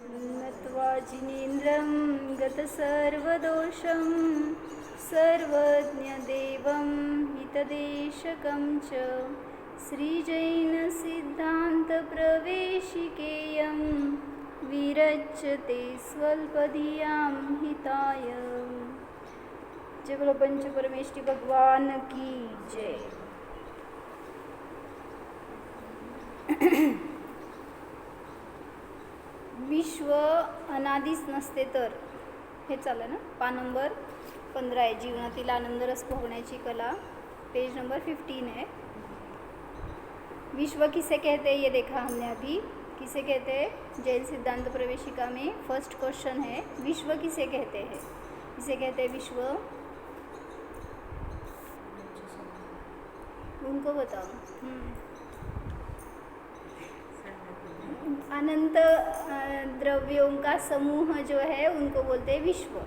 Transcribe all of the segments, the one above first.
नत्वा जिनेन्द्रं गतसर्वदोषं सर्वज्ञदेवं हितदेशकं च श्रीजैनसिद्धान्तप्रवेशिकेयं विरच्यते स्वल्पधियां हिताय। जय बोलो पंच परमेष्टि भगवान की जय। विश्व अनादीच नसते तर, हे चालेल ना। पान नंबर 15 आहे, जीवनातील आनंद रस भोगण्याची कला, पेज नंबर 15 है। विश्व किसे कहते हैं ये देखा हमने अभी, किसे कहते हैं। जैन सिद्धांत प्रवेशिका में फर्स्ट क्वेश्चन है, विश्व किसे कहते हैं। किसे कहते हैं विश्व, उनको बताओ। अनंत द्रव्यों का समूह जो है उनको बोलते हैं विश्व।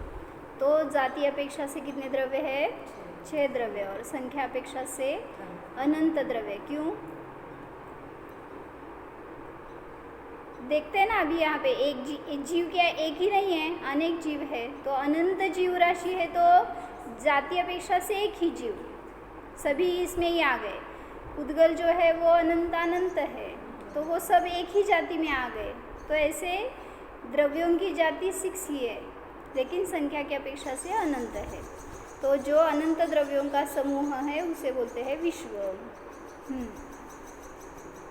तो जाति अपेक्षा से कितने द्रव्य है, 6 द्रव्य, और संख्या अपेक्षा से अनंत द्रव्य। क्यों देखते हैं ना अभी यहाँ पे एक जीव क्या एक ही नहीं है, अनेक जीव है। तो अनंत जीव राशि है, तो जाति अपेक्षा से एक ही जीव, सभी इसमें ही आ गए। उद्गल जो है वो अनंत है, तो वो सब एक ही जाति में आ गए। तो ऐसे द्रव्यों की जाति 6 ही है, लेकिन संख्या की अपेक्षा से अनंत है। तो जो अनंत द्रव्यों का समूह है उसे बोलते हैं विश्व।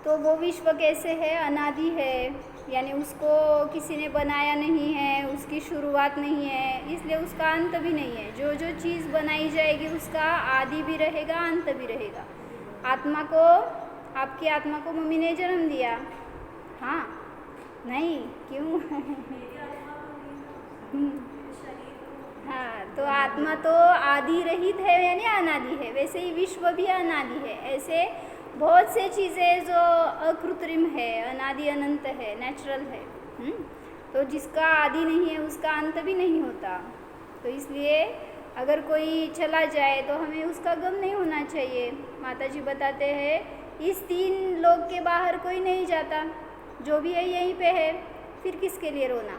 तो वो विश्व कैसे है, अनादि है, यानी उसको किसी ने बनाया नहीं है, उसकी शुरुआत नहीं है, इसलिए उसका अंत भी नहीं है। जो जो चीज़ बनाई जाएगी उसका आदि भी रहेगा, अंत भी रहेगा। आत्मा को, आपकी आत्मा को मम्मी ने जन्म दिया, हाँ नहीं क्यों हाँ, तो आत्मा तो आदि रहित है यानी अनादि है, वैसे ही विश्व भी अनादि है। ऐसे बहुत से चीज़ें जो अकृत्रिम है, अनादि अनंत है, नेचुरल है। तो जिसका आदि नहीं है उसका अंत भी नहीं होता। तो इसलिए अगर कोई चला जाए तो हमें उसका गम नहीं होना चाहिए। माता जी बताते हैं, इस 3 लोक के बाहर कोई नहीं जाता, जो भी है यहीं पे है, फिर किसके लिए रोना।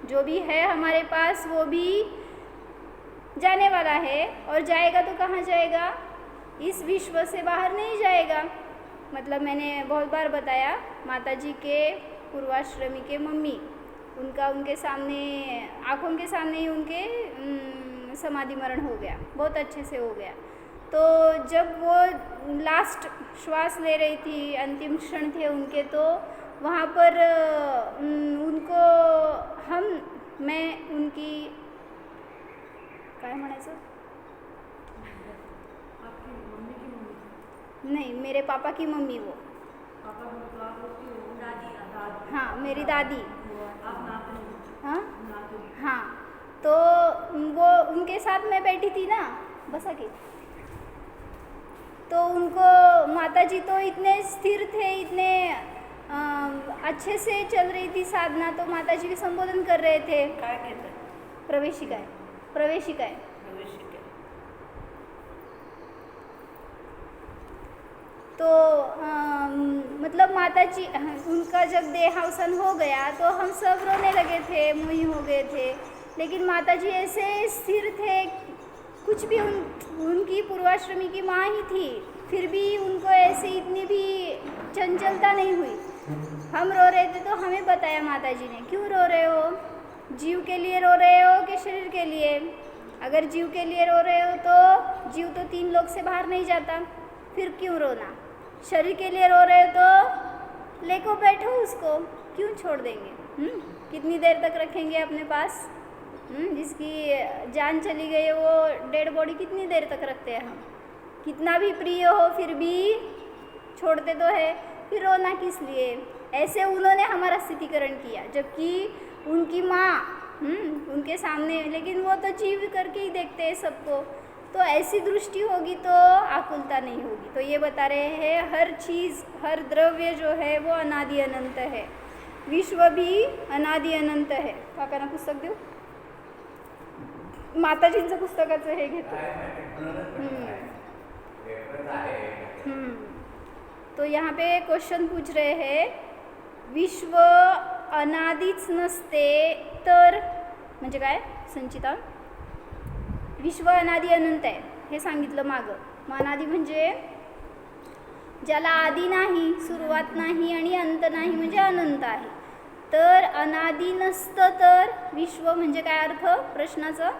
जो भी है हमारे पास वो भी जाने वाला है, और जाएगा तो कहाँ जाएगा, इस विश्व से बाहर नहीं जाएगा। मतलब मैंने बहुत बार बताया, माता जी के पूर्वाश्रमी के मम्मी, उनका उनके सामने, आँखों के सामने ही उनके समाधि मरण हो गया, बहुत अच्छे से हो गया। तो जब वो लास्ट श्वास ले रही थी, अंतिम क्षण थे उनके, तो वहाँ पर उनको मैं उनकी काय म्हणायचं, नहीं मेरे पापा की मम्मी, वो हाँ मेरी दादी, हाँ हाँ, तो वो उनके साथ मैं बैठी थी ना, बसा के। तो उनको माता जी तो इतने स्थिर थे, इतने अच्छे से चल रही थी साधना, तो माता जी के संबोधन कर रहे थे। क्या कहते हैं, प्रवेशिका है, प्रवेशिका है। तो मतलब माता जी, उनका जब देहावसान हो गया तो हम सब रोने लगे थे, मोही हो गए थे। लेकिन माता जी ऐसे स्थिर थे, कुछ भी उनकी पूर्वाश्रमी की माँ ही थी, फिर भी उनको ऐसे इतनी भी चंचलता नहीं हुई। हम रो रहे थे तो हमें बताया माता जी ने, क्यों रो रहे हो, जीव के लिए रो रहे हो कि शरीर के लिए। अगर जीव के लिए रो रहे हो तो जीव तो 3 लोक से बाहर नहीं जाता, फिर क्यों रोना। शरीर के लिए रो रहे हो तो लेको बैठो उसको, क्यों छोड़ देंगे। कितनी देर तक रखेंगे अपने पास। जिसकी जान चली गई है वो डेड बॉडी कितनी देर तक रखते हैं हम, कितना भी प्रिय हो फिर भी छोड़ते तो है, फिर रोना किस लिए। ऐसे उन्होंने हमारा स्थितिकरण किया, जबकि उनकी माँ उनके सामने, लेकिन वो तो जीव करके ही देखते हैं सबको। तो ऐसी दृष्टि होगी तो आकुलता नहीं होगी। तो ये बता रहे हैं, हर चीज़, हर द्रव्य जो है वो अनादि अनंत है, विश्व भी अनादि अनंत है। काकांना पुस्तक देऊ, माताजींचं पुस्तकाचं हे घेतो। तो यहाँ पे क्वेश्चन पूछ रहे हैं, विश्व अनादीच नसते तर म्हणजे काय संचिता? विश्व अनादी अनंत आहे हे सांगितलं मागं. मग अनादी म्हणजे ज्याला आदी नाही, सुरुवात नाही आणि अंत नाही म्हणजे अनंत आहे. तर अनादी नसतं तर विश्व म्हणजे काय अर्थ प्रश्नाचं?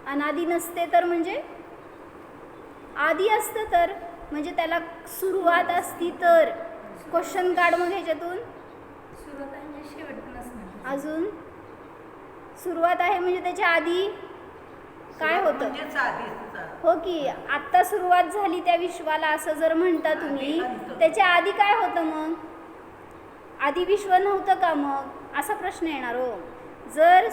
अनादी नसते तर म्हणजे आदी असतं तर म्हणजे त्याला सुरुवात असती तर. क्वेश्चन काढ मग ह्याच्यातून. अजून सुरुवात आहे म्हणजे त्याच्या आधी काय होतं? हो की आत्ता सुरुवात झाली त्या विश्वाला असं जर म्हणता तुम्ही, त्याच्या आधी काय होतं मग? आधी विश्व नव्हतं का मग? असा प्रश्न येणार हो. जर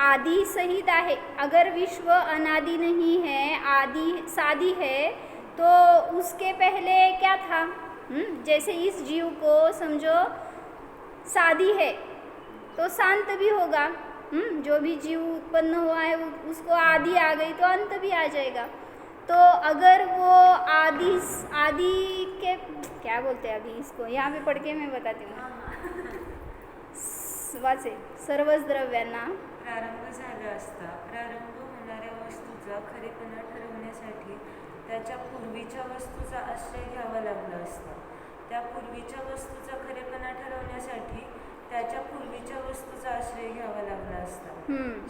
आदि सहित आहे, अगर विश्व अनादि नहीं है, आदि सादी है, तो उसके पहले क्या था? जैसे इस जीव को समझो सादी है तो शांत भी होगा. जो भी जीव उत्पन्न हुआ है उसको आदि आ गई तो अंत भी आ जाएगा. तो अगर वो आदि के क्या बोलते हैं अभी इसको, यहाँ पे पढ़ के मैं बताती हूँ. वाचे सर्वच द्रव्यांना प्रारंभ झाला असता. प्रारंभ होणाऱ्या वस्तूचा खरेपणा ठरवण्यासाठी त्याच्या पूर्वीच्या वस्तूचा आश्रय घ्यावा लागला असता. त्या पूर्वीच्या वस्तूचा खरेपणा ठरवण्यासाठी त्याच्या पूर्वीच्या वस्तूचा आश्रय घ्यावा लागला असता.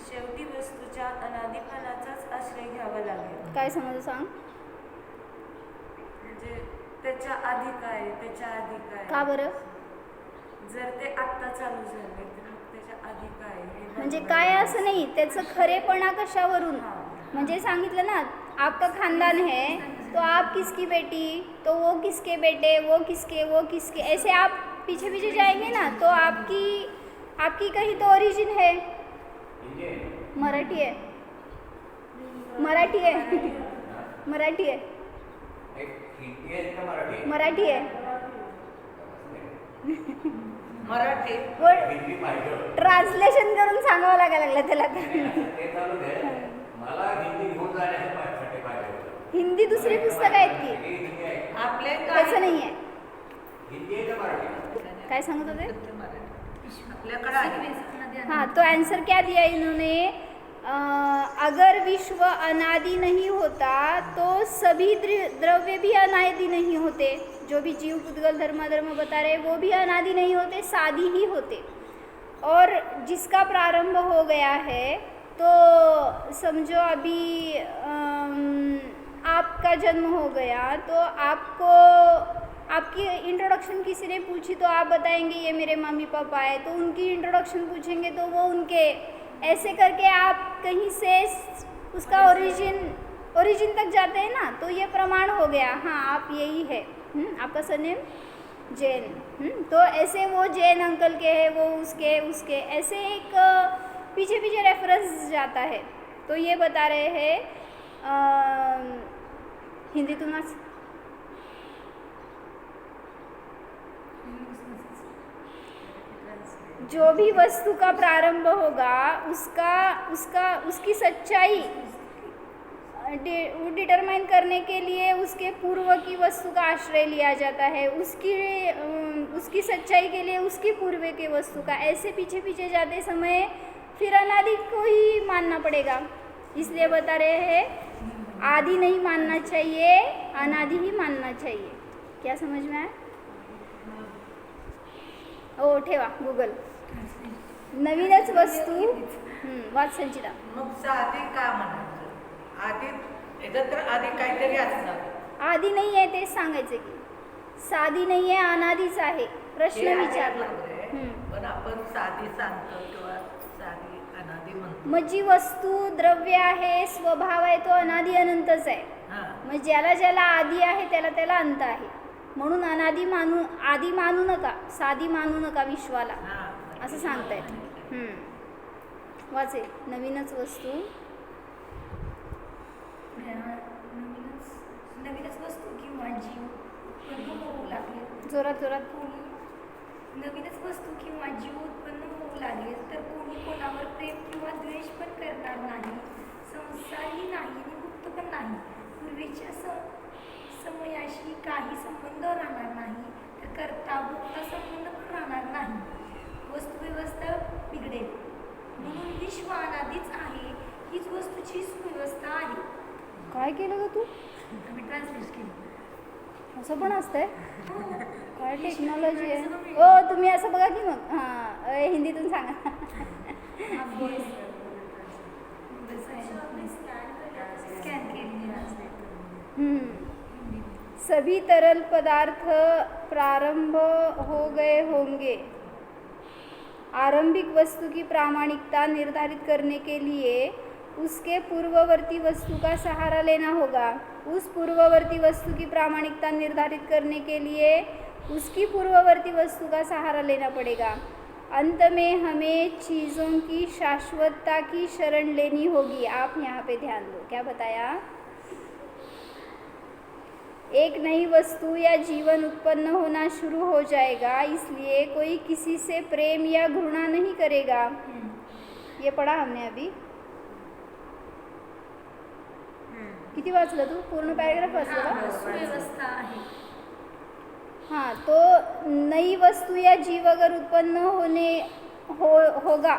शेवटी वस्तूच्या अनादिपणाचाच आश्रय घ्यावा लागेल. काय समज सांग? म्हणजे त्याच्या आधी काय, त्याच्या आधी काय? का बरं? जर ते आत्ता चालू झाले तर मग त्याच्या आधी काय? म्हणजे काय असं नाही, त्याचं खरेपणा कशावरून? म्हणजे सांगितलं ना, आपका खानदान है तो आप किसकी बेटी, तो वो किसके बेटे, वो किसके, ऐसे आप पीछे पीछे जाएंगे ना तो आपकी कहीं तो ओरिजिन है. मराठी है. मराठी ट्रान्सलेशन करून सांगावं लागायला त्याला. हिंदी दुसरी पुस्तक आहेत की त्याचं नाही आहे. काय सांगत होते? हाँ, तो आंसर क्या दिया इन्होंने? अगर विश्व अनादि नहीं होता तो सभी द्रव्य भी अनादि नहीं होते. जो भी जीव पुद्गल धर्म बता रहे वो भी अनादि नहीं होते, सादी ही होते. और जिसका प्रारंभ हो गया है तो समझो अभी आपका जन्म हो गया तो आपकी इंट्रोडक्शन किसी ने पूछी तो आप बताएंगे ये मेरे मम्मी पापा है, तो उनकी इंट्रोडक्शन पूछेंगे तो वो उनके, ऐसे करके आप कहीं से उसका ओरिजिन तक जाते हैं ना, तो ये प्रमाण हो गया. हाँ, आप यही है. आपका सरनेम जैन. तो ऐसे वो जैन अंकल के है, वो उसके ऐसे एक पीछे रेफरेंस जाता है. तो ये बता रहे हैं हिंदी तुम जो भी वस्तु का प्रारंभ होगा उसकी सच्चाई डिटरमाइन करने के लिए उसके पूर्व की वस्तु का आश्रय लिया जाता है. उसकी सच्चाई के लिए उसकी पूर्व के वस्तु का, ऐसे पीछे जाते समय फिर अनादि को ही मानना पड़ेगा. इसलिए बता रहे हैं आदि नहीं मानना चाहिए, अनादि ही मानना चाहिए. क्या समझ में आया? ओ ठेवा गूगल. नवीनच वस्तू वाच संचिता. मग साधी का म्हणायचं? आधी याच्यात तर आधी काहीतरी असणार. आधी नाही आहे तेच सांगायचं की साधी नाही आहे, अनादीच आहे. प्रश्न विचारला. पण आपण साधी सांगतो किंवा साधी अनादी म्हणतो. मग जी वस्तू द्रव्य आहे, स्वभाव आहे, तो अनादी अनंतच आहे. मग ज्याला आधी आहे त्याला अंत आहे. म्हणून आदी मानू नका, साधी मानू नका विश्वाला, असं सांगतायत. वाचे नवीनच वस्तू. नवीनच वस्तू किंवा जीव उत्पन्न होऊ लागले. जोरात नवीनच वस्तू किंवा जीव उत्पन्न होऊ लागले तर कोणी कोणावर प्रेम किंवा द्वेष पण करणार नाही, संसारही नाही आणि मुक्त पण नाही. पूर्वीच्या समयाशी काही संबंध राहणार नाही, तर कर्ता भोक्ता संबंध पण काय केलं ग तू? मी ट्रान्सलेट केलं. असं पण असतंय? काय टेक्नॉलॉजी आहे. हो तुम्ही असं बघा की मग हां हिंदीतून सांगा. स्कॅन केली. सभी तरल पदार्थ प्रारंभ हो गए होंगे. आरंभिक वस्तु की प्रामाणिकता निर्धारित करने के लिए उसके पूर्ववर्ती वस्तु का सहारा लेना होगा. उस पूर्ववर्ती वस्तु की प्रामाणिकता निर्धारित करने के लिए उसकी पूर्ववर्ती वस्तु का सहारा लेना पड़ेगा. अंत में हमें चीज़ों की शाश्वतता की शरण लेनी होगी. आप यहाँ पे ध्यान दो, क्या बताया? एक नई वस्तु या जीवन उत्पन्न होना शुरू हो जाएगा, इसलिए कोई किसी से प्रेम या घृणा नहीं करेगा. ये पढ़ा हमने अभी. किती वाचलं तू? पूर्ण पॅरेग्राफ वाचलं का? सुव्यवस्था आहे. हाँ, तो नई वस्तु या जीव अगर उत्पन्न होगा,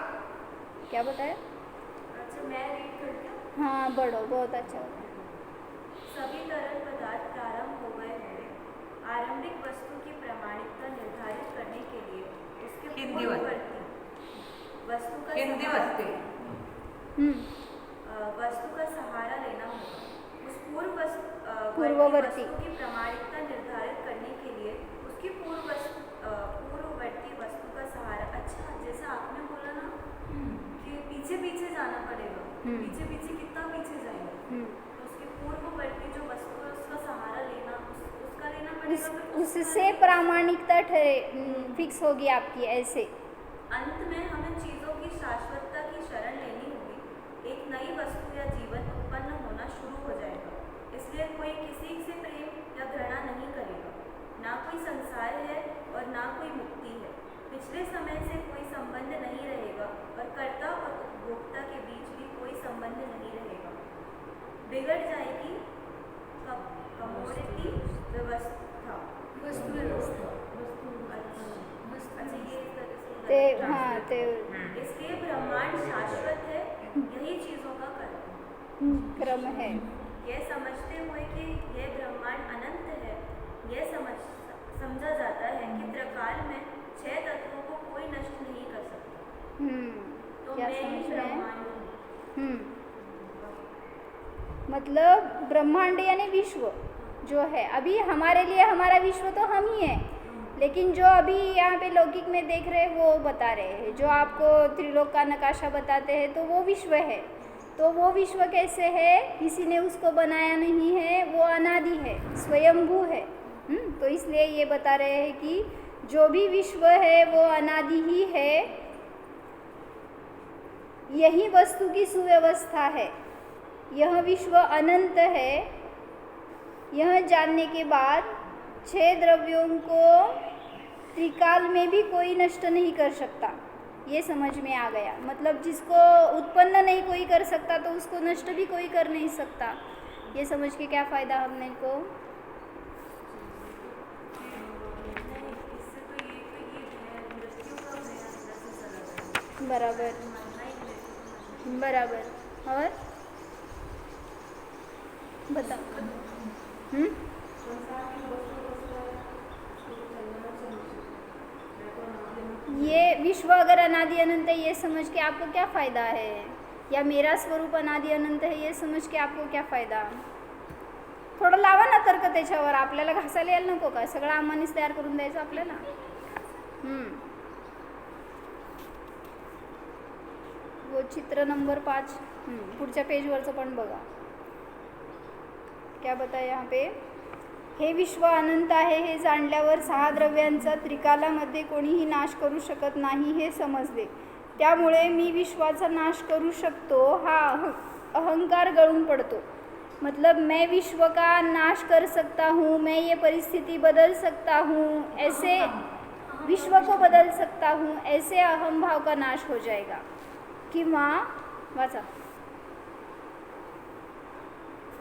क्या बताया? अच्छा मैं रीड करती हूँ. हाँ बढ़ो, बहुत अच्छा होगा. सभी तरल पदार्थ प्रारंभ हो गए होंगे. आरंभिक वस्तु की प्रामाणिकता निर्धारित करने के लिए उसके हिंदी पूर्ववर्ती वस्तु का हिंदी सहारा- वाचते. वस्तु का सहारा लेना होगा. उस पूर्ववर्ती वस्तु की प्रामाणिकता निर्धारित करने के लिए उसकी पूर्ववर्ती वस्तु का सहारा. अच्छा, जैसा आपने बोला ना कि पीछे पीछे जाना पड़ेगा. पीछे पीछे कितना पीछे जाएगा, तो उसके पूर्ववर्ती जो वस्तु है उसका सहारा लेना, उसका लेना पड़ेगा. फिर उससे प्रामाणिकता फिक्स होगी आपकी. ऐसे अंत में हमें चीज़ों की शाश्वतता की शरण लेनी होगी. एक नई वस्तु या जीवन उत्पन्न होना शुरू हो जाएगा, इसलिए कोई किसी से प्रेम या घृणा नहीं करेगा. ना कोई संसार है और ना कोई मुक्ति है. पिछले समय से कोई संबंध नहीं रहेगा और कर्ता और उपभोक्ता के बीच भी कोई संबंध नहीं रहेगा. बिगड़ जाएगी कमोडिटी व्यवस्था. वस्तू व्यवस्था. अच्छा, ये इस तरह से ते हाँ ते इसलिए ब्रह्मांड शाश्वत है. यही चीज़ों का क्रम है. यह समझते हुए कि यह ब्रह्मांड अनंत है, यह समझा जाता है कि त्रिकाल में 6 तत्वों को कोई नष्ट नहीं कर सकता. तो क्या मैं ही समझ रहे हैं? ब्रह्मांड हूँ. मतलब ब्रह्मांड यानी विश्व जो है. अभी हमारे लिए हमारा विश्व तो हम ही हैं, लेकिन जो अभी यहाँ पे लौकिक में देख रहे हैं वो बता रहे हैं. जो आपको त्रिलोक का नकाशा बताते हैं तो वो विश्व है. तो वो विश्व कैसे है? किसी ने उसको बनाया नहीं है, वो अनादि है, स्वयंभू है. तो इसलिए ये बता रहे हैं कि जो भी विश्व है वो अनादि ही है. यही वस्तु की सुव्यवस्था है. यह विश्व अनंत है. यह जानने के बाद 6 द्रव्यों को त्रिकाल में भी कोई नष्ट नहीं कर सकता. ये समझ में आ गया. मतलब जिसको उत्पन्न नहीं कोई कर सकता तो उसको नष्ट भी कोई कर नहीं सकता. ये समझ के क्या फ़ायदा हमने को? इससे तो ये मृत्यु का भय बराबर बराबर. और बताओ. ये विश्व अगर अनादि अनंत है ये समझ के आपको क्या फ़ायदा है? या मेरा स्वरूप अनादि अनंत है ये समझ के आपको क्या फ़ायदा? थोडं लावा ना तर्क त्याच्यावर. आपल्याला घासायला यायला नको का? सगळं आम्हानेच तयार करून द्यायचं आपल्याला. वो चित्र नंबर 5 पुढच्या पेजवरचं पण बघा. क्या बताया यहाँ पे? हे विश्व अनंत आहे हे जाणल्यावर 6 द्रव्यांचा त्रिकालामध्ये कोणीही नाश करू शकत नाही हे समजले. त्यामुळे मी विश्वाचा नाश करू शकतो हा अहंकार गळून पड़तो. मतलब मैं विश्व का नाश कर सकता हूँ, मैं ये परिस्थिति बदल सकता हूँ, ऐसे विश्व को बदल सकता हूँ, ऐसे अहम भाव का नाश हो जाएगा. किंवा वाचा,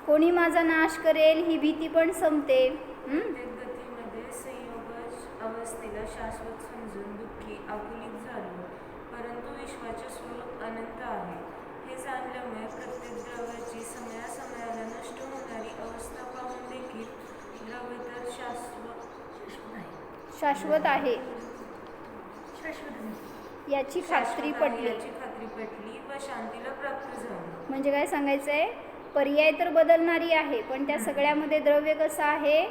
कोणी माझा नाश करेल ही भीती पण संपते. प्रत्येक गतीमध्ये संयोग अवस्थेला शाश्वत समजून दुःखी आकुलित झालो, परंतु विश्वाचे स्वरूप अनंत आहे हे जाणल्यामुळे प्रत्येक द्रव्याची समयासमयाला नष्ट होणारी अवस्था पाहून देखील द्रव्य तर शाश्वत आहे शाश्वत नाही. याची खात्री शाश्वत आहे पटली. याची खात्री पटली व शांतीला प्राप्त झाली. म्हणजे काय सांगायचं आहे, पर्याय तर बदलणारी आहे, पण त्या सगळ्यामध्ये द्रव्य कसं आहे,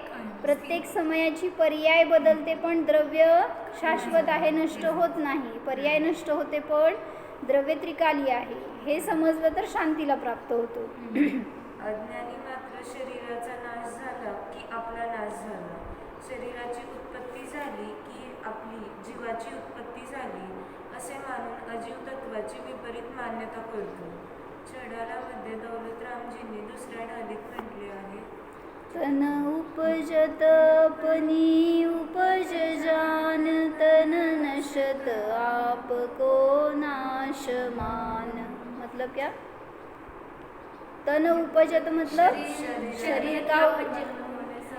प्रत्येक समयाची पर्याय बदलते पण द्रव्य शाश्वत आहे, नष्ट होत नाही. पर्याय नष्ट होते पण द्रव्य त्रिकाली आहे. हे समजलं तर शांतीला प्राप्त होतो. अज्ञानी मात्र शरीराचा नाश झाला की आपला नाश झाला, शरीराची उत्पत्ती झाली की आपली जीवाची उत्पत्ती झाली असे मानून अजीव तत्वाची विपरीत मान्यता करतो. छडालामध्ये दौलतरामजींनी दुसऱ्या ढालीत म्हटले आहे, तन उपजत अपनी उपज जान, तन नशत आप को नाशमान. मतलब क्या, तन उपजत मतलब शरीर का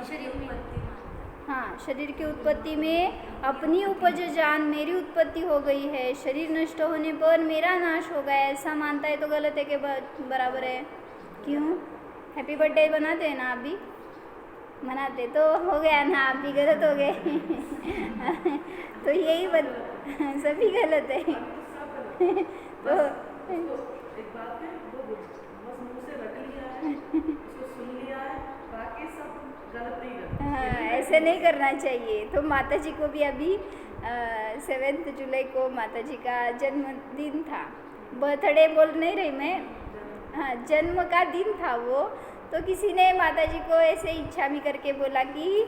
शरीर में हाँ, शरीर की उत्पत्ति में अपनी उपज जान, मेरी उत्पत्ति हो गई है, शरीर नष्ट होने पर मेरा नाश हो गया, ऐसा मानता है तो गलत है के बराबर है. क्यों? हैप्पी बर्थडे बनाते हैं ना आप भी, मनाते तो हो गया ना, आप भी गलत हो गए. तो यही सभी गलत है. तो एक बात है, वो बस मुंह से रट लिया है, उसको सुन लिया है, बाकी सब गलत नहीं करते. हाँ, ऐसे नहीं करना चाहिए. तो माता जी को भी अभी 7 जुलाई को माता जी का जन्मदिन था. बर्थडे बोल नहीं रही मैं, हाँ, जन्म का दिन था वो. तो किसी ने माता जी को ऐसे इच्छा में करके बोला कि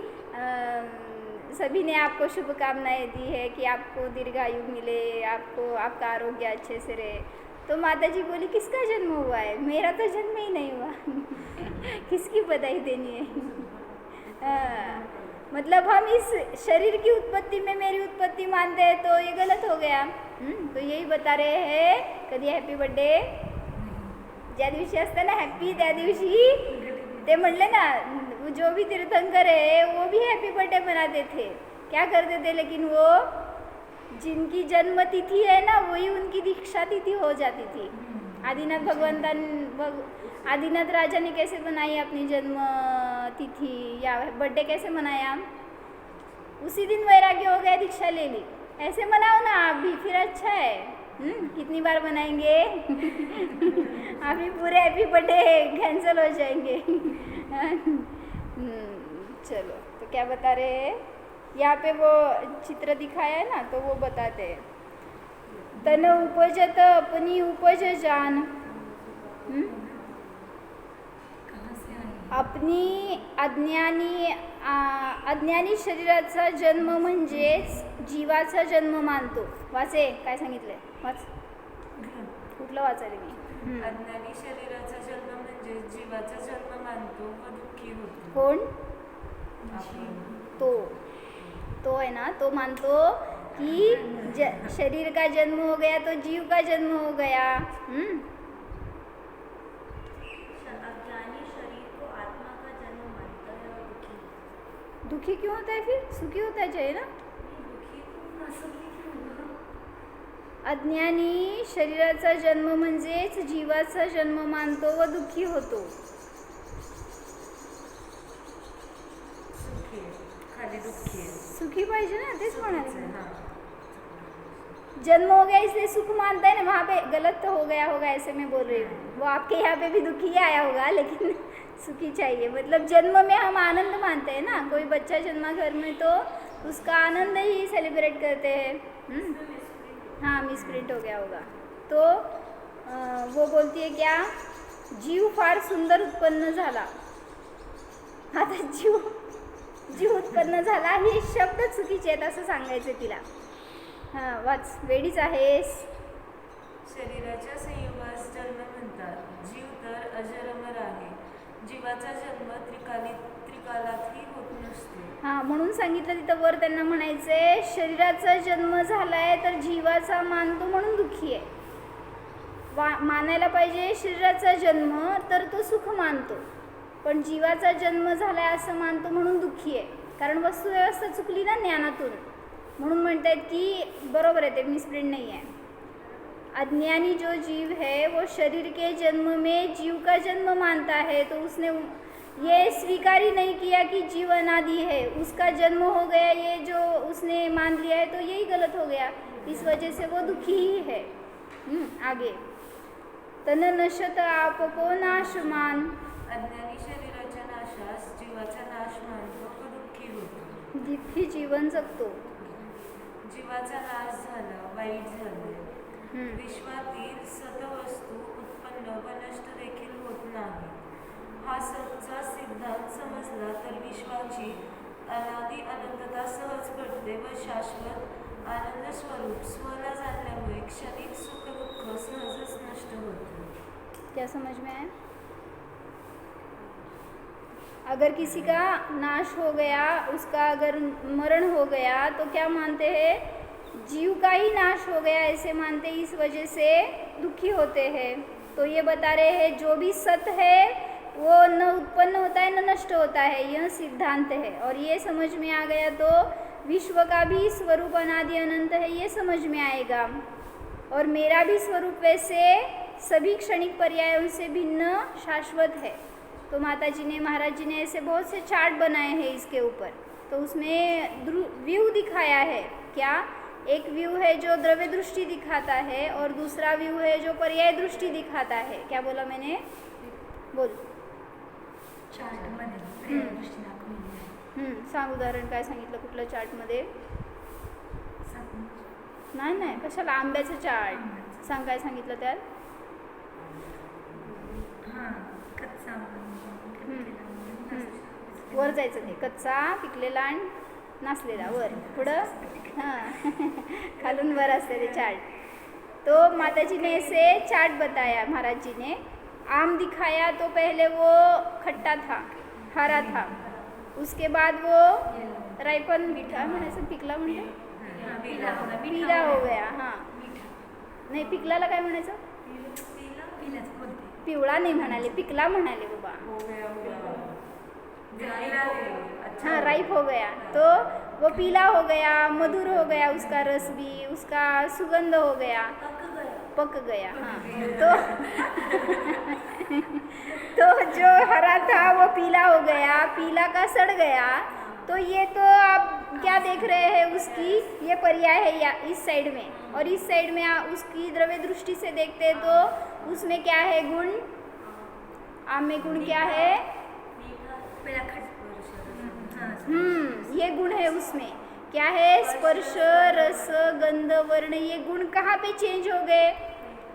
सभी ने आपको शुभकामनाएं दी है कि आपको दीर्घायु मिले, आपको आपका आरोग्य अच्छे से रहे. तो माता जी बोली किसका जन्म हुआ है, मेरा तो जन्म ही नहीं हुआ. किसकी बधाई देनी है. मतलब हम इस शरीर की उत्पत्ति में मेरी उत्पत्ति मानते हैं तो ये गलत हो गया. तो यही बता रहे हैं. कधी हॅपी बर्थडे ज्या दिवशी असतं ना हॅपी, त्या दिवशी ते म्हणले ना, जो भी तीर्थंकर है वो भी हैप्पी बर्थडे मनाते थे. क्या करते थे, लेकिन वो जिनकी जन्म तिथि है ना वही उनकी दीक्षा तिथि हो जाती थी. आदिनाथ राजा ने कैसे बनाई अपनी जन्म तिथि या बर्थडे कैसे मनाया, उसी दिन वैराग्य हो गया, दीक्षा ले ली. ऐसे मनाओ ना आप भी, फिर अच्छा है. कितनी बार मनाएंगे. अभी पूरे हैप्पी बर्थडे कैंसिल हो जाएंगे. चलो, तो क्या बता रहे हैं, यहाँ पे वो चित्र दिखाया है ना, तो वो बताते हैं. तन उपजत अपनी उपज जान. अपनी अज्ञानी शरीराचा जन्म म्हणजेच जीवाचा जन्म मानतो. वाचे काय सांगितलंय, वाच. कुठलं वाचायला मी. अज्ञानी शरीराचा जन्म म्हणजे जीवाचा जन्म मानतो व दुःखी होतो. कोण, आपण तो है ना, तो मानतो कि शरीर का जन्म हो गया तो जीव का जन्म हो गया. अज्ञानी शरीर को आत्मा का जन्म मानता है और दुखी क्यों होता है, फिर सुखी होता चाहिए ना. दुखी को सुखी क्यों. अज्ञानी शरीराचा जन्म म्हणजेच जीवाचा जन्म मानतो व दुःखी होतो. सुखी आहे, खाली दुःखी आहे. सुखी पाहिजे ना, तेच म्हणाले. हां. जन्म हो गया इसलिए सुख मानता है ना, वहाँ पे गलत तो हो गया होगा, ऐसे मैं बोल रही हूँ. वो आपके यहाँ पे भी दुखी ही आया होगा, लेकिन सुखी चाहिए. मतलब जन्म में हम आनंद मानते हैं ना, कोई बच्चा जन्मा घर में तो उसका आनंद ही सेलिब्रेट करते हैं. हाँ, मिसप्रिंट हो गया होगा. तो वो बोलती है क्या, जीव फार सुंदर उत्पन्न झाला. आता जीव उत्पन्न झाला हे शब्द चुकीचे आहेत असं सांगायचं तिला. हां, वाच. वेडीच आहेस. शरीराच्या संयोगास जन्म म्हणतात. जीव तर अजरमर आहे. जीवाचा जन्म त्रिकालातही होत नसतो. हां, म्हणून सांगितलं तिथं वर त्यांना म्हणायचंय शरीराचा जन्म झालाय तर जीवाचा मानतो म्हणून दुःखी आहे. मानायला पाहिजे शरीराचा जन्म तर तो सुख मानतो, पण जीवाचा जन्म झालाय असं मानतो म्हणून दुःखी आहे. कारण वस्तुव्यवस्था चुकली ना ज्ञानातून, म्हणून म्हणतायत की बरोबर आहे, ते मिसप्रिंट नाही आहे. अज्ञानी जो जीव है वो शरीर के जन्म में जीव का जन्म मानता है, तो उसने ये स्वीकार ही नहीं किया कि जीव अनादि है, उसका जन्म हो गया, ये जो उसने मान लिया है, तो यही गलत हो गया। इस वजह से वो दुखी ही है। आगे तन नशत आपको नाशमान, अज्ञानी शरीराच्या नाशास जीवाचा नाश मानतो तो दुःखी होतो. दुःखी जीवन जगतो. जीवाचा नाश झाला, वाईट झाले. विश्वातील सतवस्तू उत्पन्न व नष्ट देखील होत नाही. हा सतचा सिद्धांत समजला तर विश्वाची अनादि अनंतता सहज घडते व शाश्वत आनंद स्वरूप स्वला जाणल्यामुळे क्षणिक सुख दुःख सहजच नष्ट होते. क्या समझ में आया? अगर किसी का नाश हो गया, उसका अगर मरण हो गया, तो क्या मानते हैं? जीव का ही नाश हो गया ऐसे मानते, इस वजह से दुखी होते हैं. तो ये बता रहे हैं जो भी सत है वो न उत्पन्न होता है न नष्ट होता है, यह सिद्धांत है. और ये समझ में आ गया तो विश्व का भी स्वरूप अनादि अनंत है, ये समझ में आएगा. और मेरा भी स्वरूप वैसे सभी क्षणिक पर्यायों से भिन्न शाश्वत है. तो माता जी ने, महाराज जी ने ऐसे बहुत से चार्ट बनाए हैं इसके ऊपर. तो उसमें व्यू दिखाया है. क्या? एक व्यू है जो द्रव्य दृष्टि दिखाता है और दूसरा व्यू है जो पर्याय दृष्टि दिखाता है. क्या बोला मैंने? बोल. चार्टमध्ये दृष्टी दाखवलेली आहे. सांग उदाहरण. काय सांगितलं? कुठलं चार्टमध्ये? नाही कशाला, आंब्याचं चार्ट सांग. काय सांगितलं त्यात? हां, कच्चा वर जायचं नाही. कच्चा, पिकलेला आणि नासलेला. वर पुढं खालून वर असते ते चार्ट. तो माताजी ने ऐसे चार्ट बताया. महाराज जी ने आम दिखाया तो पहले वो खट्टा था, हरा था. उसके बाद वो रायपन मीठा म्हणायचं, पिकला म्हणजे पिला हो गया. हां, नाही पिकलाला काय म्हणायचं? पिवळा नाही म्हणाले, पिकला म्हणाले बाबा. हाँ, राइप हो गया तो वो पीला हो गया, मधुर हो गया, उसका रस भी, उसका सुगंध हो गया, पक गया. हाँ, तो जो हरा था वो पीला हो गया, पीला का सड़ गया. तो ये तो आप क्या देख रहे हैं? उसकी ये पर्याय है या इस साइड में, और इस साइड में उसकी द्रव्य दृष्टि से देखते हैं तो उसमें क्या है गुण? आम में गुण क्या है? ये गुण है उसमें. क्या है? स्पर्श, रस, गंध, वर्ण. ये गुण कहाँ पे चेंज हो गए?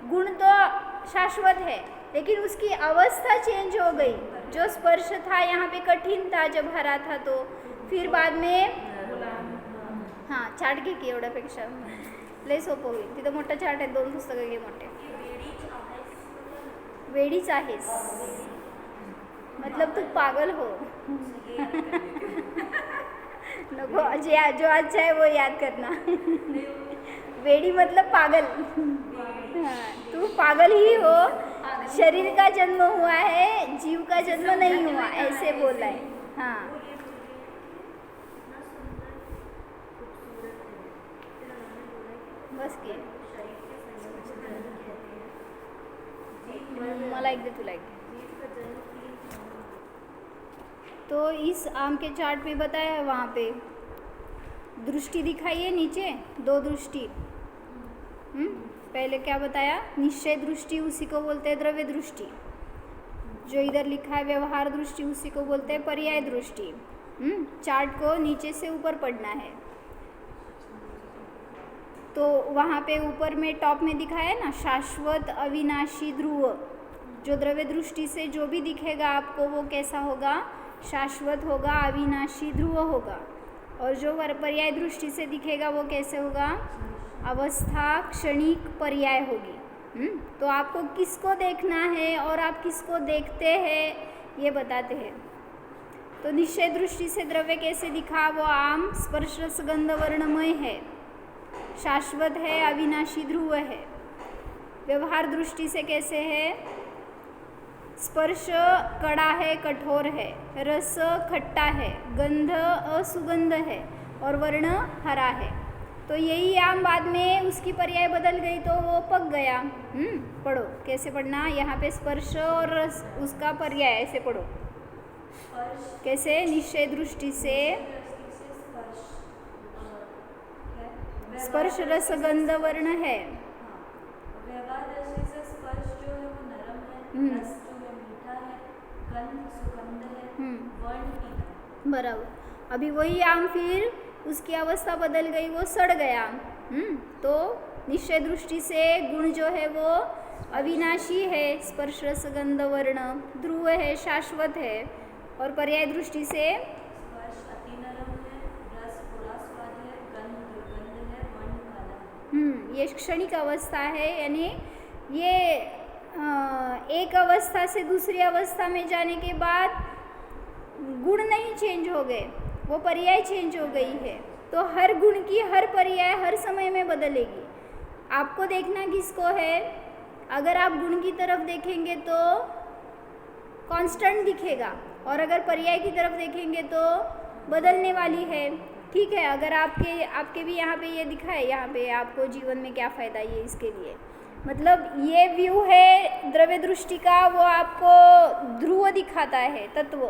गुण तो शाश्वत है, लेकिन उसकी अवस्था चेंज हो गई. जो स्पर्श था यहाँ पे कठीण था जब हरा था, तो फिर बाद में हां, चार्ट घे की एवढ्यापेक्षा लय सोपं होईल. तिथं मोठा चार्ट आहे, 2 पुस्तकं घे मोठे. वेडीच आहेस मतलब तू पागल हो. नको, जो अच्छा है वो याद करना. वेडी मतलब पागल. हाँ, तू पागल ही हो. शरीर का जन्म हुआ है, जीव का जन्म नहीं हुआ, ऐसे बोला है. हाँ, बस की मला एक दे, तुला एक दे. तो इस आम के चार्ट में बताया है, वहाँ पे दृष्टि दिखाई है नीचे, 2 दृष्टि. पहले क्या बताया? निश्चय दृष्टि, उसी को बोलते हैं द्रव्य दृष्टि. जो इधर लिखा है व्यवहार दृष्टि, उसी को बोलते हैं पर्याय दृष्टि. चार्ट को नीचे से ऊपर पढ़ना है. तो वहाँ पे ऊपर में टॉप में दिखाया है ना, शाश्वत अविनाशी ध्रुव. जो द्रव्य दृष्टि से जो भी दिखेगा आपको वो कैसा होगा? शाश्वत होगा, अविनाशी ध्रुव होगा. और जो पर्याय दृष्टि से दिखेगा वो कैसे होगा? अवस्था क्षणिक पर्याय होगी. तो आपको किसको देखना है और आप किसको देखते हैं ये बताते हैं. तो निश्चय दृष्टि से द्रव्य कैसे दिखा? वो आम स्पर्श गंध वर्णमय है, शाश्वत है, अविनाशी ध्रुव है. व्यवहार दृष्टि से कैसे है? स्पर्श कड़ा है, कठोर है, रस खट्टा है, गंध असुगंध है और वर्ण हरा है. तो यही आम बाद में उसकी पर्याय बदल गई तो वो पक गया। पढ़ो, कैसे पढ़ना, यहाँ पे स्पर्श और उसका पर्याय ऐसे पढ़ो। कैसे? निश्चय दृष्टि से स्पर्श रस गंध वर्ण है। व्यवहार दृष्टि से स्पर्श जो है वो नरम है, रस जो है मीठा है, गंध सुगंध है, वर्ण पीला है। बराबर। अभी वही आम फिर उसकी अवस्था बदल गई, वो सड़ गया। तो निश्चय दृष्टि से गुण जो है वो अविनाशी है, स्पर्श रस गंध वर्ण ध्रुव है, शाश्वत है। और पर्याय दृष्टि से स्पर्श अति नरम है, रस थोड़ा स्वाद है, गंध दुर्गंध है, वर्ण काला है। ये क्षणिक अवस्था है, यानी ये एक अवस्था से दूसरी अवस्था में जाने के बाद गुण नहीं चेंज हो गए, वो पर्याय चेंज हो गई है। तो हर गुण की हर पर्याय हर समय में बदलेगी। आपको देखना किसको है, अगर आप गुण की तरफ देखेंगे तो कांस्टेंट दिखेगा, और अगर पर्याय की तरफ देखेंगे तो बदलने वाली है। ठीक है, अगर आपके भी यहाँ पे ये दिखा है, यहाँ पे आपको जीवन में क्या फ़ायदा, ये इसके लिए मतलब ये व्यू है द्रव्य दृष्टि का, वो आपको ध्रुव दिखाता है तत्व,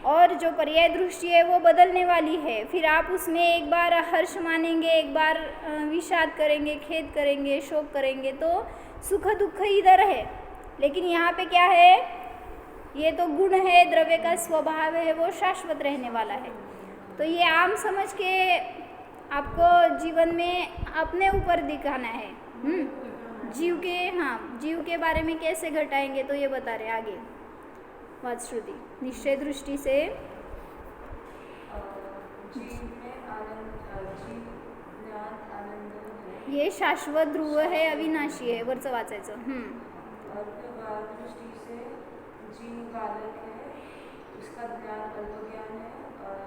और जो पर्याय दृष्टि है वो बदलने वाली है। फिर आप उसमें एक बार हर्ष मानेंगे, एक बार विषाद करेंगे, खेद करेंगे, शोक करेंगे, तो सुख दुख इधर है। लेकिन यहाँ पे क्या है, ये तो गुण है, द्रव्य का स्वभाव है, वो शाश्वत रहने वाला है। तो ये आम समझ के आपको जीवन में अपने ऊपर दिखाना है। जीव के बारे में कैसे घटाएंगे तो ये बता रहे आगे बात श्रुति। निश्चय दृष्टि से जीव में आनंद, जीव ज्ञान आनंद है। ये शाश्वत ध्रुव है, अविनाशी है, वरचं वाचायचं। और व्यवहार दृष्टि से जीव बालक है, उसका ज्ञान अल्प ज्ञान है, और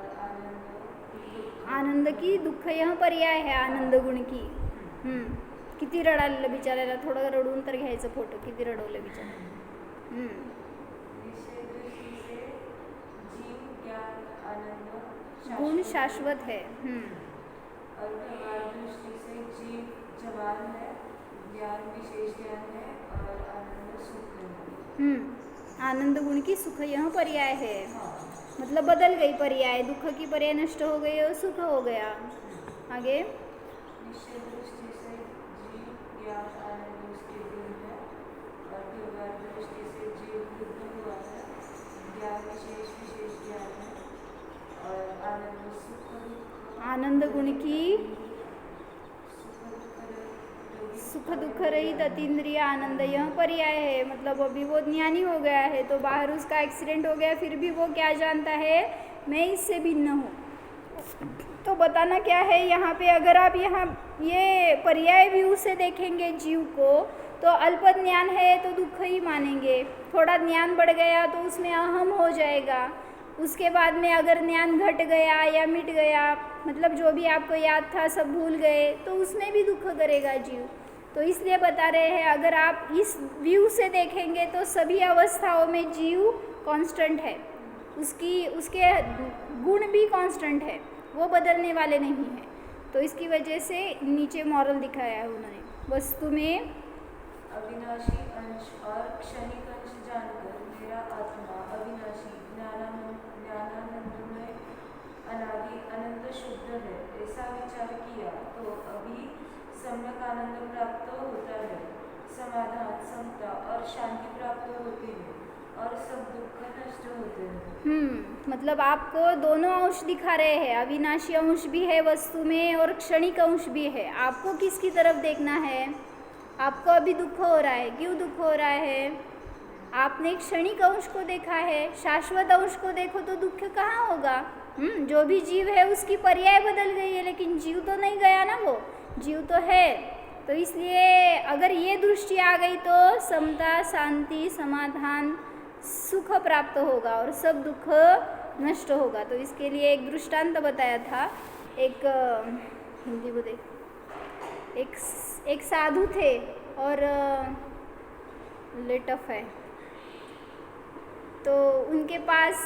आनंद की दुःख यह पर्याय है, आनंद गुण की। किती रडालेलं बिचारायला, थोडं रडून तर घ्यायचं फोटो, किती रडवलं बिचारा। निश्चय दृष्टि से जीव ज्ञान आनंद गुण शाश्वत है। और व्यवहार दृष्टि से जीव जवान है, ज्ञान विशेष ज्ञान है, और आनंद सुख है। आनंद गुण की सुख यह पर्याय है, मतलब बदल गई पर्याय, दुख की पर्याय नष्ट हो गई और सुख हो गया। आगे निश्चय दृष्टि से जीव ज्ञान आनंद उसके गुण है, और व्यवहार दृष्टि से जीव बुद्ध हुआ है, ज्ञान विशेष ज्ञान है, और आनंद सुख। आनंद गुण की सुख दुख रहित अतीन्द्रिय आनंद यह पर्याय है, मतलब अभी वो ज्ञानी हो गया है, तो बाहर उसका एक्सीडेंट हो गया, फिर भी वो क्या जानता है, मैं इससे भिन्न हूँ। तो बताना क्या है यहाँ पे, अगर आप यहाँ ये पर्याय व्यू से देखेंगे जीव को, तो अल्प ज्ञान है तो दुख ही मानेंगे, थोड़ा ज्ञान बढ़ गया तो उसमें अहम हो जाएगा, उसके बाद में अगर ज्ञान घट गया या मिट गया, मतलब जो भी आपको याद था सब भूल गए, तो उसमें भी दुख करेगा जीव। तो इसलिए बता रहे हैं, अगर आप इस व्यू से देखेंगे तो सभी अवस्थाओं में जीव कांस्टेंट है, उसके गुण भी कांस्टेंट है, वो बदलने वाले नहीं हैं। तो इसकी वजह से नीचे मॉरल दिखाया है उन्होंने, वस्तु में अविनाशी अंश और क्षणिक अंश जानकर मेरा आत्मा अविनाशी ज्ञानानंद में अनादि अनंत शुद्ध है, ऐसा विचार किया तो अभी सम्यक आनंद प्राप्त होता है, समाधान समता और शांति प्राप्त होती है, और सब दुख नष्ट होते हैं। मतलब आपको दोनों अंश दिखा रहे हैं, अविनाशी अंश भी है वस्तु में और क्षणिक अंश भी है। आपको किसकी तरफ देखना है? आपको अभी दुख हो रहा है, क्यों दुख हो रहा है? आपने क्षणिक अंश को देखा है, शाश्वत अंश को देखो तो दुख कहाँ होगा। जो भी जीव है उसकी पर्याय बदल गई है, लेकिन जीव तो नहीं गया ना, वो जीव तो है। तो इसलिए अगर ये दृष्टि आ गई तो समता शांति समाधान सुख प्राप्त होगा और सब दुख नष्ट होगा। तो इसके लिए एक दृष्टांत बताया था, एक हिंदी में एक साधु थे और लेटफ है, तो उनके पास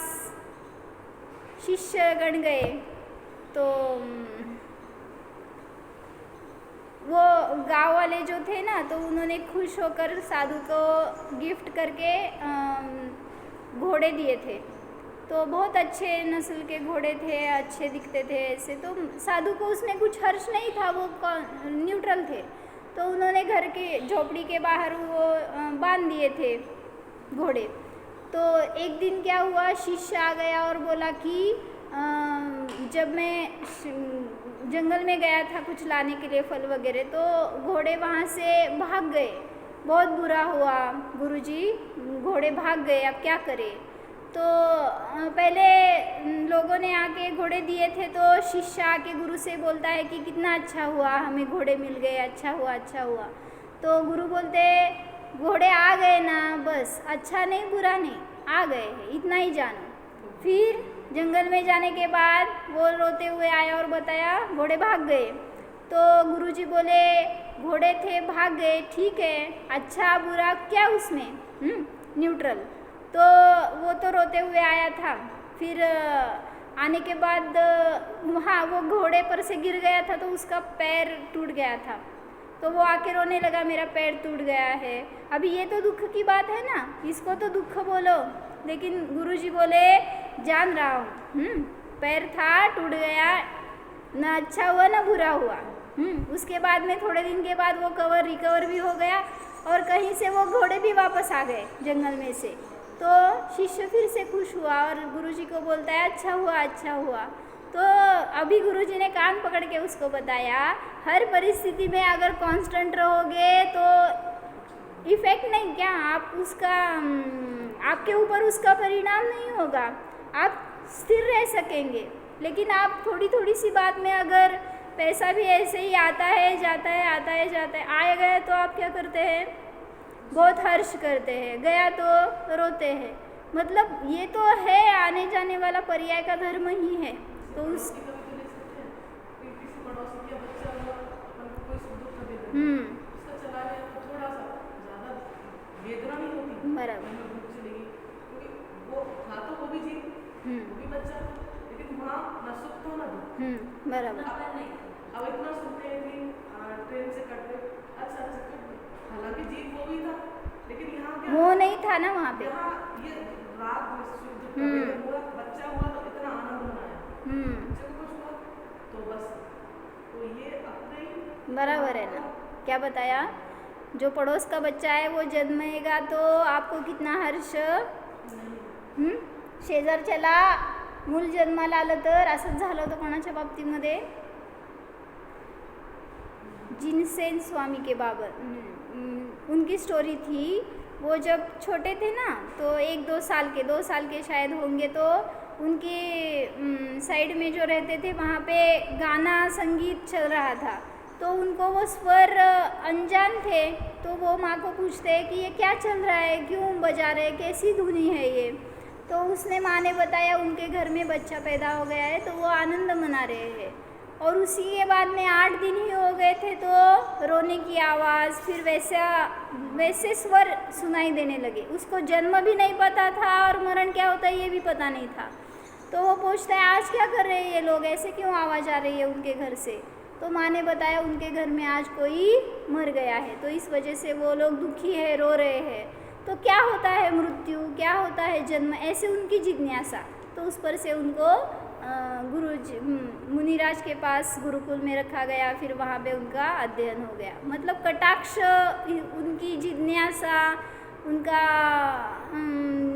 शिष्यगण गए, तो गांव वाले जो थे ना, तो उन्होंने खुश होकर साधु को गिफ्ट करके घोड़े दिए थे। तो बहुत अच्छे नस्ल के घोड़े थे, अच्छे दिखते थे ऐसे। तो साधु को उसमें कुछ हर्ष नहीं था, वो न्यूट्रल थे। तो उन्होंने घर के झोपड़ी के बाहर वो बांध दिए थे घोड़े। तो एक दिन क्या हुआ, शिष्य आ गया और बोला कि जब मैं जंगल में गया था कुछ लाने के लिए फल वगैरह, तो घोड़े वहाँ से भाग गए। बहुत बुरा हुआ गुरुजी, घोड़े भाग गए, अब क्या करें। तो पहले लोगों ने आके घोड़े दिए थे, तो शिष्य आके गुरु से बोलता है कि कितना अच्छा हुआ, हमें घोड़े मिल गए, अच्छा हुआ अच्छा हुआ। तो गुरु बोलते घोड़े आ गए ना, बस, अच्छा नहीं बुरा नहीं, आ गए हैं, इतना ही जानो। फिर जंगल में जाने के बाद वो रोते हुए आया और बताया घोड़े भाग गए। तो गुरुजी बोले घोड़े थे भाग गए, ठीक है, अच्छा बुरा क्या उसमें, न्यूट्रल। तो वो तो रोते हुए आया था। फिर आने के बाद हाँ, वो घोड़े पर से गिर गया था, तो उसका पैर टूट गया था। तो वो आके रोने लगा, मेरा पैर टूट गया है। अभी ये तो दुख की बात है ना, इसको तो दुख बोलो। लेकिन गुरुजी बोले जान रहा हूँ, पैर था टूट गया, ना अच्छा हुआ ना बुरा हुआ। उसके बाद में थोड़े दिन के बाद वो रिकवर भी हो गया, और कहीं से वो घोड़े भी वापस आ गए जंगल में से। तो शिष्य फिर से खुश हुआ और गुरुजी को बोलता है अच्छा हुआ अच्छा हुआ। तो अभी गुरुजी ने कान पकड़ के उसको बताया, हर परिस्थिति में अगर कांस्टेंट रहोगे तो इफेक्ट नहीं, क्या आप उसका आपके ऊपर उसका परिणाम नहीं होगा, आप स्थिर रह सकेंगे। लेकिन आप थोड़ी थोड़ी सी बात में अगर पैसा भी ऐसे ही आता है जाता है, आता है जाता है, आया गया, तो आप क्या करते हैं, बहुत हर्ष करते हैं, गया तो रोते हैं। मतलब ये तो है आने जाने वाला पर्याय का धर्म ही है। तो उस बराबर, बराबर, अब इतना सुनते हैं कि ट्रेन से कट गए, अच्छा हालांकि जीत वो भी था, लेकिन यहाँ क्या वो नहीं था ना वहाँ पे। यहाँ ये रात में शुद्ध हुआ, बच्चा हुआ तो इतना आनंद मनाया, बच्चे को कुछ हुआ तो बस, तो ये अपने ही बराबर है ना। क्या बताया, जो पड़ोस का बच्चा है वो जन्मेगा तो आपको कितना हर्ष, शेजारच्याला मूल जन्माला आलं तर असंच झालं होतं कोणाच्या बाबतीमध्ये, जिनसेन स्वामी के बाबत उनकी स्टोरी थी। वो जब छोटे थे ना, तो 2 साल के शायद होंगे, तो उनके साइड में जो रहते थे वहाँ पे गाना संगीत चल रहा था। तो उनको वो स्वर अनजान थे, तो वो माँ को पूछते हैं कि ये क्या चल रहा है, क्यों बजा रहे, कैसी धुनी है ये। तो उसने माँ ने बताया उनके घर में बच्चा पैदा हो गया है, तो वो आनंद मना रहे हैं। और उसी के बाद में 8 दिन ही हो गए थे, तो रोने की आवाज़, फिर वैसे स्वर सुनाई देने लगे। उसको जन्म भी नहीं पता था और मरण क्या होता है ये भी पता नहीं था। तो वो पूछता है आज क्या कर रहे हैं ये लोग, ऐसे क्यों आवाज़ आ रही है उनके घर से। तो माँ ने बताया उनके घर में आज कोई मर गया है, तो इस वजह से वो लोग दुखी है, रो रहे हैं। तो क्या होता है मृत्यु, क्या होता है जन्म, ऐसे उनकी जिज्ञासा। तो उस पर से उनको गुरुजी मुनिराज के पास गुरुकुल में रखा गया, फिर वहाँ पे उनका अध्ययन हो गया। मतलब कटाक्ष, उनकी जिज्ञासा, उनका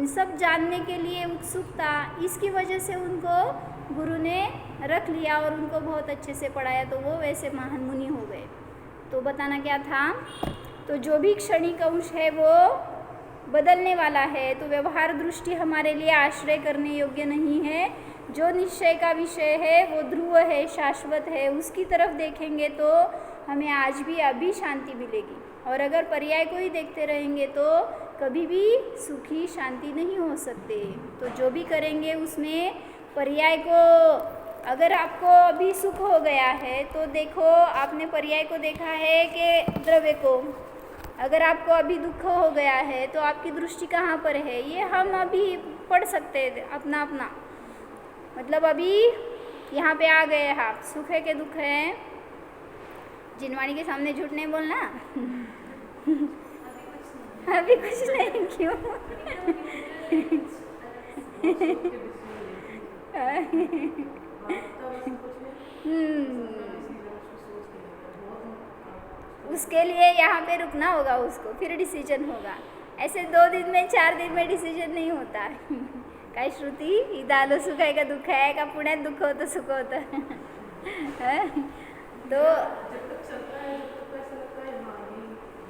सब जानने के लिए उत्सुकता, इसकी वजह से उनको गुरु ने रख लिया और उनको बहुत अच्छे से पढ़ाया, तो वो वैसे महान मुनि हो गए। तो बताना क्या था, तो जो भी क्षणिक अंश है वो बदलने वाला है, तो व्यवहार दृष्टि हमारे लिए आश्रय करने योग्य नहीं है। जो निश्चय का विषय है वो ध्रुव है, शाश्वत है, उसकी तरफ देखेंगे तो हमें आज भी अभी शांति मिलेगी। और अगर पर्याय को ही देखते रहेंगे तो कभी भी सुखी शांति नहीं हो सकते। तो जो भी करेंगे उसमें पर्याय को, अगर आपको अभी सुख हो गया है तो देखो, आपने पर्याय को देखा है कि द्रव्य को। अगर आपको अभी दुख हो गया है तो आपकी दृष्टि कहाँ पर है, ये हम अभी पढ़ सकते हैं अपना अपना। मतलब अभी यहाँ पे आ गए आप, सुख है कि दुख है, जिनवाणी के सामने झूठ नहीं बोलना। अभी कुछ नहीं, क्यों? उसके लिए यहाँ पे रुकना होगा उसको, फिर डिसीजन होगा। ऐसे 2 दिन में 4 दिन में डिसीजन नहीं होता। काय श्रुती, इदालो सुख आहे का दुःख आहे का पुण्यात दुःख होतं सुख होतं? तो जब तक चलता है, जब तक ऐसा लगता है हाँ ये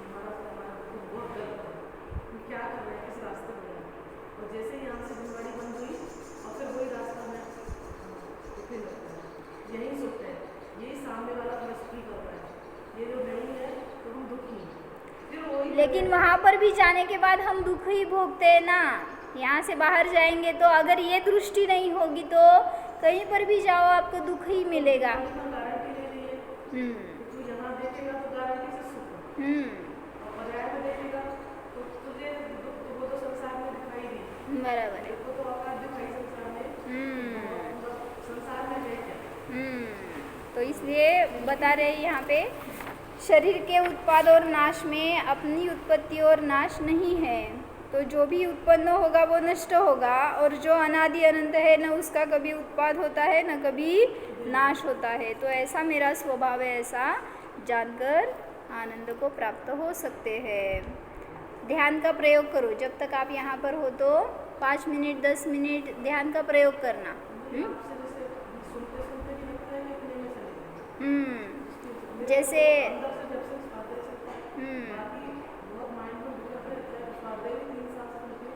हमारा हमारा खुद बहुत गलत है, हम क्या कर रहे हैं, किस रास्ते पर हैं। और जैसे ही यहाँ से जिम्मेवारी बंद हुई और फिर वही रास्ता में फिर लगता है, यही सोचते हैं, यही सामने वाला प्रस्तुति करता है, ये जो नहीं है तो हम दुखी हैं, फिर वही। लेकिन वहाँ पर भी जाने के बाद हम दुख ही भोगते हैं ना। यहाँ से बाहर जाएंगे तो अगर ये दृष्टि नहीं होगी तो कहीं पर भी जाओ आपको दुख ही मिलेगा। गारंटी ले रही है, तू यहाँ देखेगा तो गारंटी से सुख है, और पर्याय में देखेगा तो तुझे दुख तो वो तो संसार में दिखाई दी, बराबर है। देखो तो औकात दिखाई संसार में, संसार में है क्या। तो इसलिए बता रहे हैं यहाँ पे, शरीर के उत्पाद और नाश में अपनी उत्पत्ति और नाश नहीं है। तो जो भी उत्पन्न होगा वो नष्ट होगा, और जो अनादि अनंत है न उसका कभी उत्पाद होता है न कभी नाश होता है। तो ऐसा मेरा स्वभाव है, ऐसा जानकर आनंद को प्राप्त हो सकते हैं। ध्यान का प्रयोग करो, जब तक आप यहाँ पर हो तो 5 मिनट 10 मिनट ध्यान का प्रयोग करना। आपसे जैसे सुनते सुनते भी लगता है कि अपने में चले गए। जैसे अंदर से जब से स्वाध्याय से बाकी बहुत माइंड में भूला रहता है, स्वाध्याय भी 3 साल से मुझे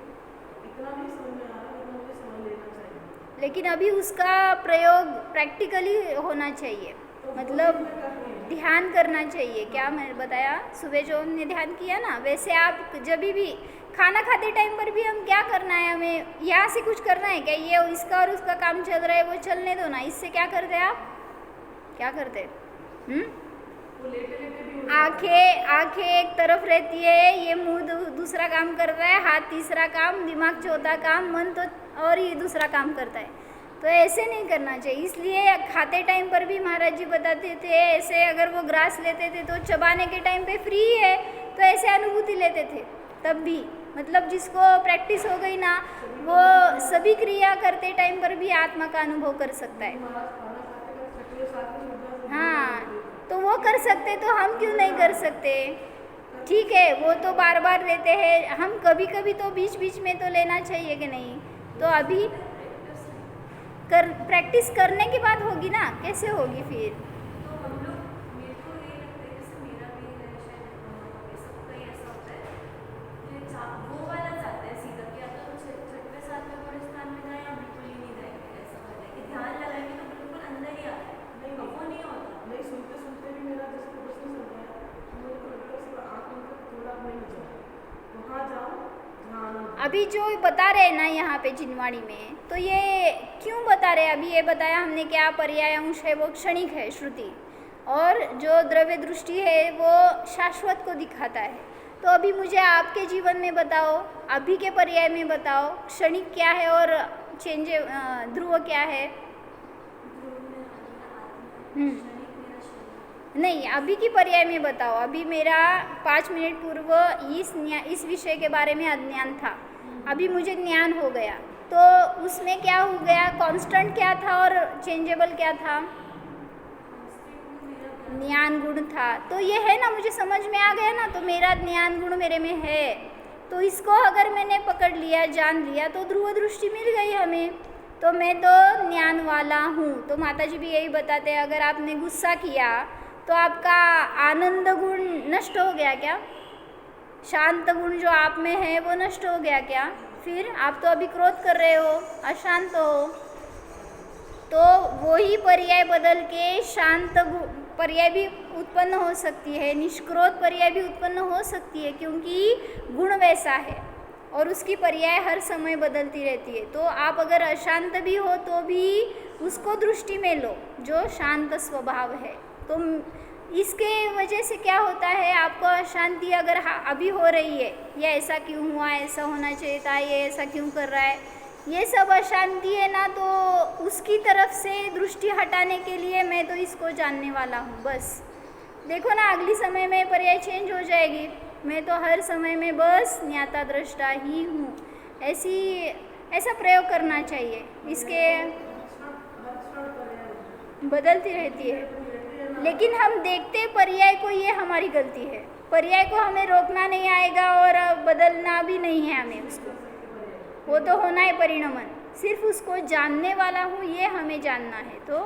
इतना नहीं समझ में आ रहा, इतना मुझे समझ लेना चाहिए। लेकिन अभी उसका प्रयोग प्रैक्टिकली होना चाहिए, मतलब ध्यान करना चाहिए। क्या मैंने बताया, सुबह जो हमने ध्यान किया ना, वैसे आप जब भी खाना खाते टाइम पर भी हम क्या करना है, हमें यहाँ से कुछ करना है क्या, ये इसका और उसका काम चल रहा है वो चलने दो ना। इससे क्या करते हैं आप, क्या करते? वो लेटे लेटे भी आंखें एक तरफ रहती है, ये मुंह दूसरा काम कर रहा है, हाथ तीसरा काम, दिमाग चौथा काम, मन तो और ये दूसरा काम करता है। तो ऐसे नहीं करना चाहिए। इसलिए खाते टाइम पर भी महाराज जी बताते थे, ऐसे अगर वो ग्रास लेते थे तो चबाने के टाइम पे फ्री है, तो ऐसे अनुभूति लेते थे तब भी। मतलब जिसको प्रैक्टिस हो गई ना, वो सभी क्रिया करते टाइम पर भी आत्मा का अनुभव कर सकता है। हाँ, तो वो कर सकते तो हम क्यों नहीं कर सकते? ठीक है, वो तो बार बार लेते हैं, हम कभी कभी तो बीच बीच में तो लेना चाहिए कि नहीं। तो अभी प्रैक्टिस करने के बाद होगी ना, कैसे होगी फिर? तो हम लोग, मेरे को ये लगता है जैसे मेरा भी है, शायद सबका ही ऐसा होता है कि वो वाला जाता है सीधा कि या तो छठवें सातवें बड़े स्थान में जाए या बिल्कुल ही नहीं जाएंगे। ऐसा होता है कि ध्यान लगाएंगे तो बिल्कुल अंदर ही आता है, नहीं, अब वो नहीं होता। नहीं, सुनते सुनते भी मेरा जैसे प्रश्न चल रहा है, मुझे को लगता है सिर्फ आँख में थोड़ा नहीं जाओ, वहाँ जाओ ध्यान। अभी जो बता रहे हैं ना यहाँ पे जिनवाणी में, तो ये क्यों बता रहे हैं? अभी ये बताया हमने क्या पर्याय अंश है, वो क्षणिक है श्रुति, और जो द्रव्य दृष्टि है वो शाश्वत को दिखाता है। तो अभी मुझे आपके जीवन में बताओ, अभी के पर्याय में बताओ, क्षणिक क्या है और ध्रुव क्या है? नहीं, अभी की पर्याय में बताओ। अभी मेरा 5 मिनट पूर्व इस विषय के बारे में अज्ञान था, अभी मुझे ज्ञान हो गया, तो उसमें क्या हो गया? कांस्टेंट क्या था और चेंजेबल क्या था? ज्ञान गुण था। तो ये है ना, मुझे समझ में आ गया ना, तो मेरा ज्ञान गुण मेरे में है। तो इसको अगर मैंने पकड़ लिया, जान लिया, तो ध्रुव दृष्टि मिल गई हमें, तो मैं तो ज्ञान वाला हूँ। तो माता जी भी यही बताते हैं, अगर आपने गुस्सा किया तो आपका आनंद गुण नष्ट हो गया क्या? शांत गुण जो आप में है वो नष्ट हो गया क्या? फिर आप तो अभी क्रोध कर रहे हो, अशांत हो, तो वही पर्याय बदल के शांत पर्याय भी उत्पन्न हो सकती है, निष्क्रोध पर्याय भी उत्पन्न हो सकती है, क्योंकि गुण वैसा है और उसकी पर्याय हर समय बदलती रहती है। तो आप अगर अशांत भी हो तो भी उसको दृष्टि में लो, जो शांत स्वभाव है। तो इसके वजह से क्या होता है, आपको अशांति अगर अभी हो रही है, ये ऐसा क्यों हुआ, ऐसा होना चाहिए था, ये ऐसा क्यों कर रहा है, ये सब अशांति है ना, तो उसकी तरफ से दृष्टि हटाने के लिए मैं तो इसको जानने वाला हूँ बस। देखो ना, अगली समय में पर्याय चेंज हो जाएगी। मैं तो हर समय में बस ज्ञाता दृष्टा ही हूँ, ऐसा प्रयोग करना चाहिए। इसके हर क्षण पर्याय बदलती रहती है, लेकिन हम देखते पर्याय को, ये हमारी गलती है। पर्याय को हमें रोकना नहीं आएगा और बदलना भी नहीं है हमें उसको, वो तो होना है परिणमन। सिर्फ उसको जानने वाला हूँ, ये हमें जानना है, तो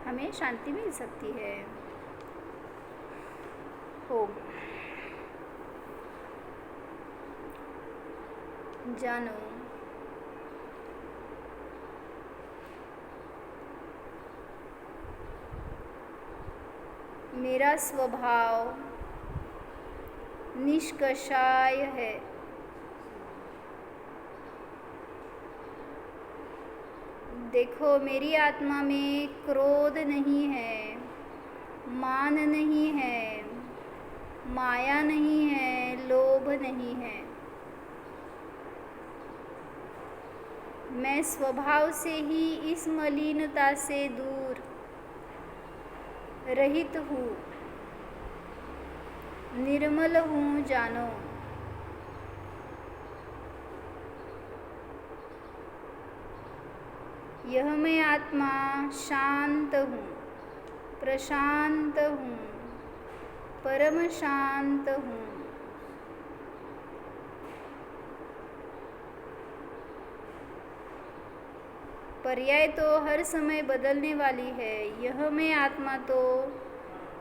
हमें शांति मिल सकती है। हो जानो, मेरा स्वभाव निष्कषाय है। देखो, मेरी आत्मा में क्रोध नहीं है, मान नहीं है, माया नहीं है, लोभ नहीं है। मैं स्वभाव से ही इस मलिनता से दूर रहित हूँ, निर्मल हूँ, जानो। यह मैं आत्मा शांत हूँ, प्रशांत हूँ, परम शांत हूँ। पर्याय तो हर समय बदलने वाली है, यह मैं आत्मा तो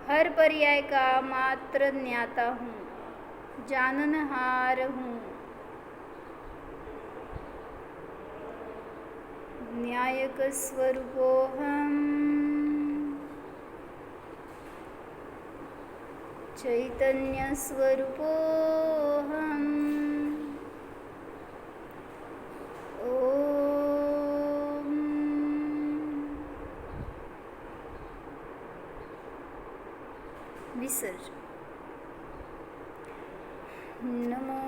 हर पर्याय का मात्र ज्ञाता हूँ, जाननहार हूँ। न्यायक स्वरूपोऽहम्, चैतन्य स्वरूपोऽहम्। ओम विसर्ज। नमो